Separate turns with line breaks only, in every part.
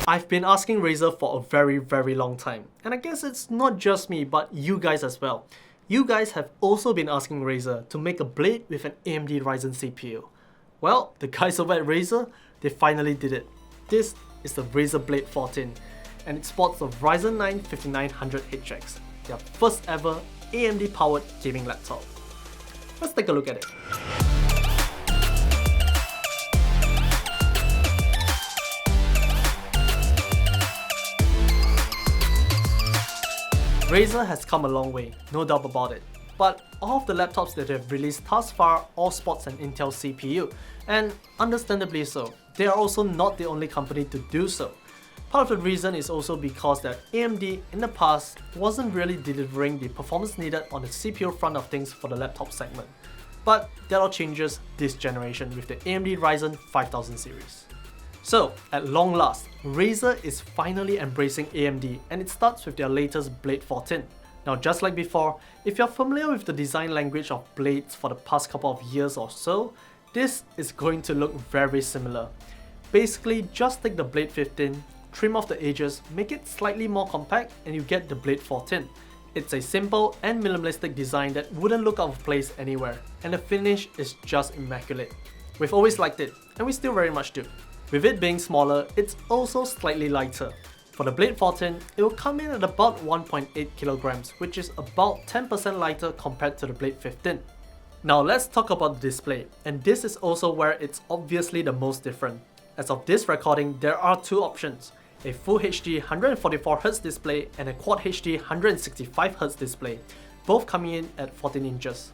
I've been asking Razer for a very long time, and I guess it's not just me but you guys as well. You guys have also been asking Razer to make a blade with an AMD Ryzen CPU. Well, the guys over at Razer, they finally did it. This is the Razer Blade 14, and it sports the Ryzen 9 5900HX, their first ever AMD powered gaming laptop. Let's take a look at it. Razer has come a long way, no doubt about it, but all of the laptops that they have released thus far all sports an Intel CPU, and understandably so. They are also not the only company to do so. Part of the reason is also because that AMD in the past wasn't really delivering the performance needed on the CPU front of things for the laptop segment. But that all changes this generation with the AMD Ryzen 5000 series. So, at long last, Razer is finally embracing AMD, and it starts with their latest Blade 14. Now, just like before, if you're familiar with the design language of blades for the past couple of years or so, this is going to look very similar. Basically, just take the Blade 15, trim off the edges, make it slightly more compact, and you get the Blade 14. It's a simple and minimalistic design that wouldn't look out of place anywhere, and the finish is just immaculate. We've always liked it, and we still very much do. With it being smaller, it's also slightly lighter. For the Blade 14, it will come in at about 1.8 kilograms, which is about 10% lighter compared to the Blade 15. Now let's talk about the display, and this is also where it's obviously the most different. As of this recording, there are two options, a Full HD 144Hz display and a Quad HD 165Hz display, both coming in at 14 inches.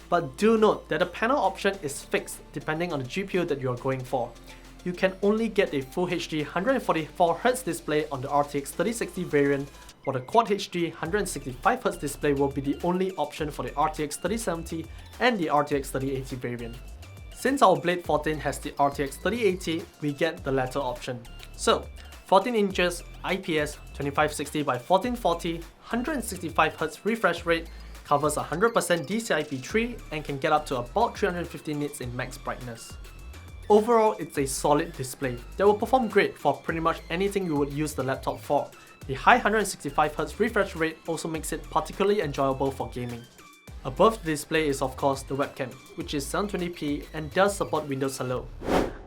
But do note that the panel option is fixed depending on the GPU that you are going for. You can only get a Full HD 144Hz display on the RTX 3060 variant, while the Quad HD 165Hz display will be the only option for the RTX 3070 and the RTX 3080 variant. Since our Blade 14 has the RTX 3080, we get the latter option. So, 14 inches, IPS, 2560 by 1440, 165Hz refresh rate, covers 100% DCI-P3 and can get up to about 350 nits in max brightness. Overall, it's a solid display that will perform great for pretty much anything you would use the laptop for. The high 165Hz refresh rate also makes it particularly enjoyable for gaming. Above the display is of course the webcam, which is 720p and does support Windows Hello.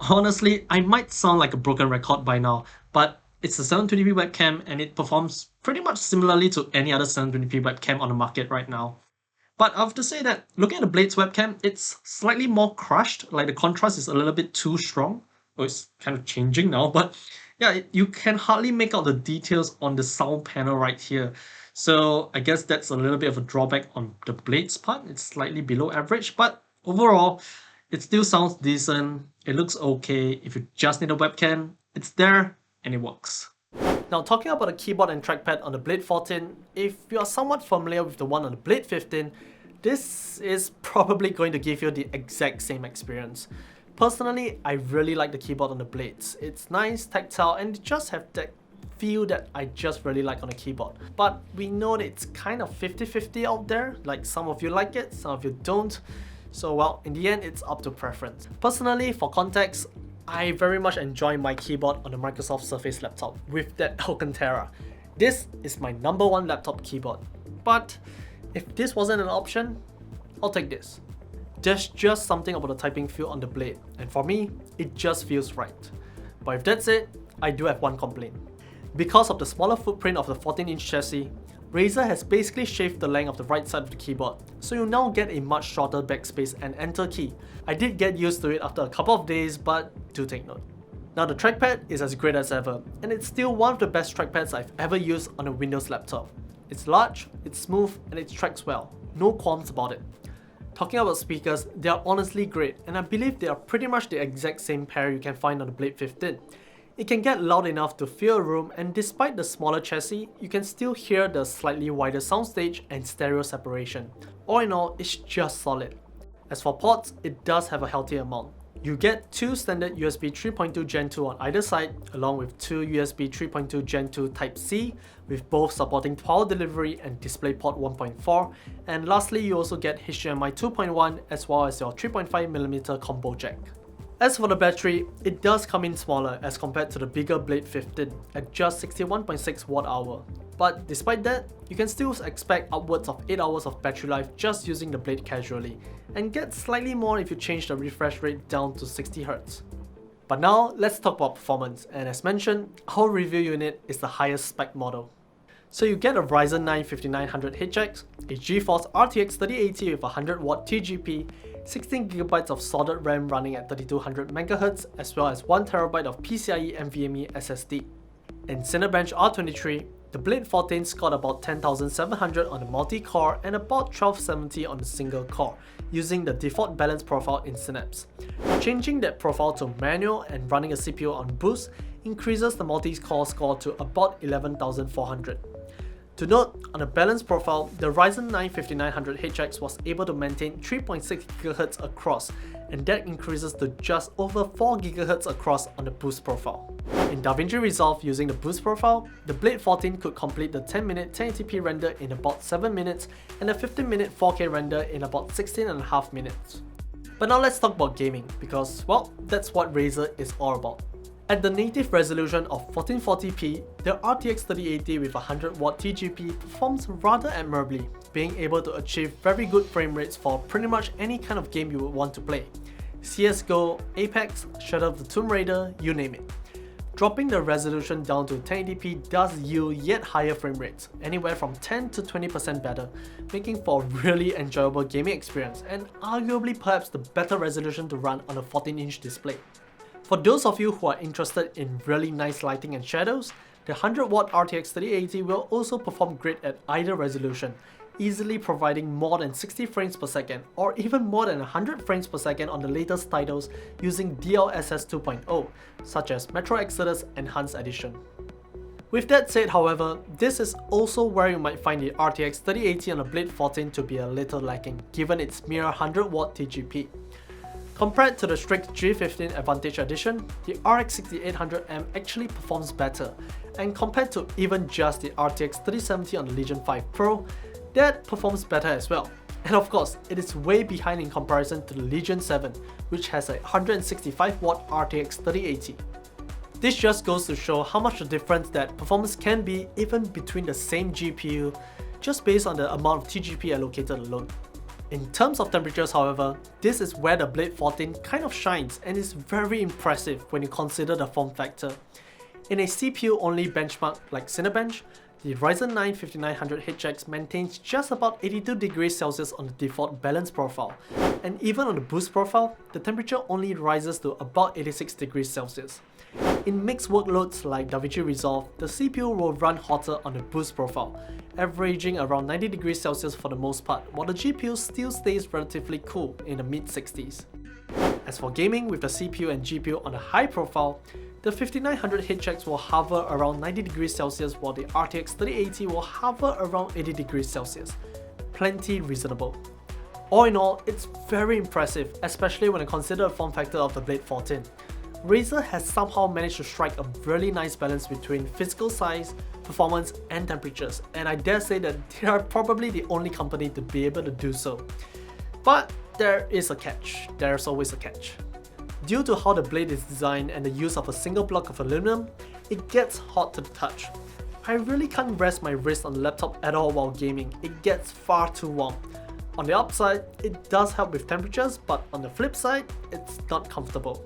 Honestly, I might sound like a broken record by now, but it's a 720p webcam and it performs pretty much similarly to any other 720p webcam on the market right now. But I have to say that looking at the Blade's webcam, it's slightly more crushed, like the contrast is a little bit too strong. Oh, it's kind of changing now, but yeah, you can hardly make out the details on the sound panel right here. So I guess that's a little bit of a drawback on the Blade's part. It's slightly below average, but overall, it still sounds decent. It looks okay. If you just need a webcam, it's there and it works. Now, talking about the keyboard and trackpad on the Blade 14, if you are somewhat familiar with the one on the Blade 15, this is probably going to give you the exact same experience. Personally, I really like the keyboard on the Blades. It's nice, tactile, and it just have that feel that I just really like on the keyboard. But we know that it's kind of 50-50 out there, like some of you like it, some of you don't. So well, in the end, it's up to preference. Personally, for context, I very much enjoy my keyboard on the Microsoft Surface laptop with that Alcantara. This is my #1 laptop keyboard. But if this wasn't an option, I'll take this. There's just something about the typing feel on the Blade, and for me, it just feels right. But if that's it, I do have one complaint. Because of the smaller footprint of the 14-inch chassis, Razer has basically shaved the length of the right side of the keyboard, so you now get a much shorter backspace and enter key. I did get used to it after a couple of days, but do take note. Now the trackpad is as great as ever, and it's still one of the best trackpads I've ever used on a Windows laptop. It's large, it's smooth, and it tracks well. No qualms about it. Talking about speakers, they are honestly great, and I believe they are pretty much the exact same pair you can find on the Blade 15. It can get loud enough to fill a room, and despite the smaller chassis, you can still hear the slightly wider soundstage and stereo separation. All in all, it's just solid. As for ports, it does have a healthy amount. You get two standard USB 3.2 Gen 2 on either side, along with two USB 3.2 Gen 2 Type-C, with both supporting power delivery and DisplayPort 1.4, and lastly you also get HDMI 2.1 as well as your 3.5mm combo jack. As for the battery, it does come in smaller as compared to the bigger Blade 15 at just 61.6 Wh. But despite that, you can still expect upwards of 8 hours of battery life just using the Blade casually, and get slightly more if you change the refresh rate down to 60Hz. But now, let's talk about performance, and as mentioned, our review unit is the highest spec model. So you get a Ryzen 9 5900HX, a GeForce RTX 3080 with 100W TGP, 16GB of solid RAM running at 3200MHz, as well as 1TB of PCIe NVMe SSD. In Cinebench R23, the Blade 14 scored about 10,700 on the multi-core and about 1270 on the single core, using the default balance profile in Synapse. Changing that profile to manual and running a CPU on boost increases the multi-core score to about 11,400. To note, on the balance profile, the Ryzen 9 5900HX was able to maintain 3.6 GHz across, and that increases to just over 4 GHz across on the boost profile. In DaVinci Resolve using the boost profile, the Blade 14 could complete the 10-minute 1080p render in about 7 minutes and the 15-minute 4K render in about 16.5 minutes. But now let's talk about gaming, because, well, that's what Razer is all about. At the native resolution of 1440p, the RTX 3080 with 100W TGP performs rather admirably, being able to achieve very good frame rates for pretty much any kind of game you would want to play. CSGO, Apex, Shadow of the Tomb Raider, you name it. Dropping the resolution down to 1080p does yield yet higher frame rates, anywhere from 10 to 20% better, making for a really enjoyable gaming experience and arguably perhaps the better resolution to run on a 14-inch display. For those of you who are interested in really nice lighting and shadows, the 100W RTX 3080 will also perform great at either resolution, easily providing more than 60 frames per second or even more than 100 frames per second on the latest titles using DLSS 2.0, such as Metro Exodus Enhanced Edition. With that said, however, this is also where you might find the RTX 3080 on the Blade 14 to be a little lacking, given its mere 100W TGP. Compared to the strict G15 Advantage Edition, the RX 6800M actually performs better, and compared to even just the RTX 3070 on the Legion 5 Pro, that performs better as well. And of course, it is way behind in comparison to the Legion 7, which has a 165W RTX 3080. This just goes to show how much the difference that performance can be even between the same GPU, just based on the amount of TGP allocated alone. In terms of temperatures, however, this is where the Blade 14 kind of shines and is very impressive when you consider the form factor. In a CPU-only benchmark like Cinebench, the Ryzen 9 5900HX maintains just about 82 degrees Celsius on the default balance profile, and even on the boost profile, the temperature only rises to about 86 degrees Celsius. In mixed workloads like DaVinci Resolve, the CPU will run hotter on the boost profile, averaging around 90 degrees Celsius for the most part, while the GPU still stays relatively cool in the mid-60s. As for gaming with the CPU and GPU on a high profile, the 5900HX will hover around 90 degrees Celsius while the RTX 3080 will hover around 80 degrees Celsius. Plenty reasonable. All in all, it's very impressive, especially when I consider the form factor of the Blade 14. Razer has somehow managed to strike a really nice balance between physical size, performance and temperatures, and I dare say that they are probably the only company to be able to do so. But there is a catch. There's always a catch. Due to how the blade is designed and the use of a single block of aluminum, it gets hot to the touch. I really can't rest my wrist on the laptop at all while gaming, it gets far too warm. On the upside, it does help with temperatures, but on the flip side, it's not comfortable.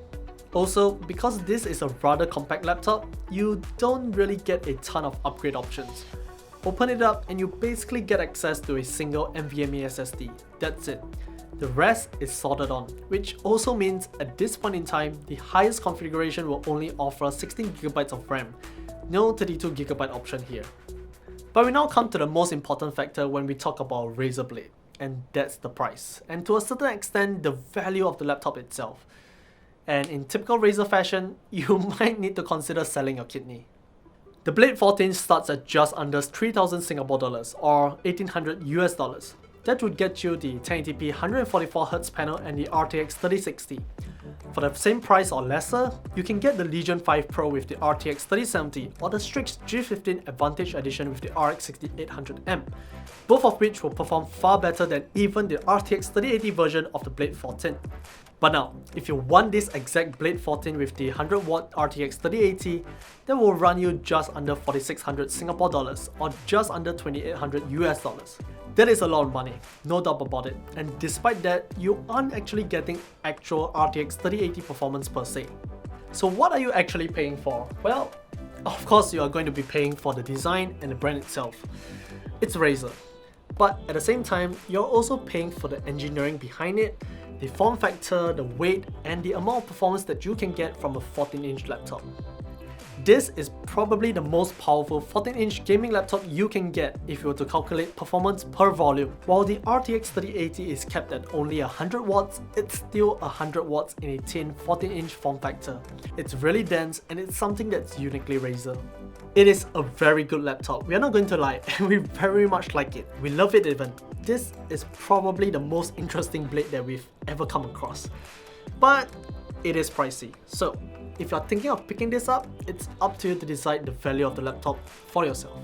Also, because this is a rather compact laptop, you don't really get a ton of upgrade options. Open it up and you basically get access to a single NVMe SSD. That's it. The rest is soldered on, which also means at this point in time, the highest configuration will only offer 16GB of RAM, no 32GB option here. But we now come to the most important factor when we talk about Razer Blade, and that's the price, and to a certain extent the value of the laptop itself. And in typical Razer fashion, you might need to consider selling your kidney. The Blade 14 starts at just under 3,000 Singapore dollars or 1,800 US dollars. That would get you the 1080p 144Hz panel and the RTX 3060. For the same price or lesser, you can get the Legion 5 Pro with the RTX 3070 or the strict G15 Advantage Edition with the RX 6800M, both of which will perform far better than even the RTX 3080 version of the Blade 14. But now, if you want this exact Blade 14 with the 100W RTX 3080, that will run you just under 4,600 Singapore dollars or just under 2,800 US dollars. That is a lot of money, no doubt about it, and despite that, you aren't actually getting actual RTX 3080 performance per se. So what are you actually paying for? Well, of course you are going to be paying for the design and the brand itself. It's Razer. But at the same time, you're also paying for the engineering behind it, the form factor, the weight, and the amount of performance that you can get from a 14-inch laptop. This is probably the most powerful 14-inch gaming laptop you can get if you were to calculate performance per volume. While the RTX 3080 is capped at only 100 watts, it's still 100 watts in a thin 14-inch form factor. It's really dense and it's something that's uniquely Razer. It is a very good laptop, we are not going to lie, and we very much like it. We love it even. This is probably the most interesting blade that we've ever come across. But it is pricey, so if you're thinking of picking this up, it's up to you to decide the value of the laptop for yourself.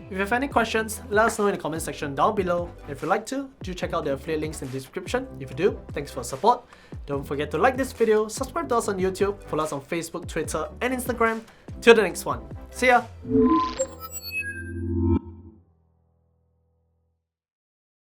If you have any questions, let us know in the comment section down below. If you'd like to, do check out the affiliate links in the description. If you do, thanks for your support. Don't forget to like this video, subscribe to us on YouTube, follow us on Facebook, Twitter and Instagram. Till the next one. See ya!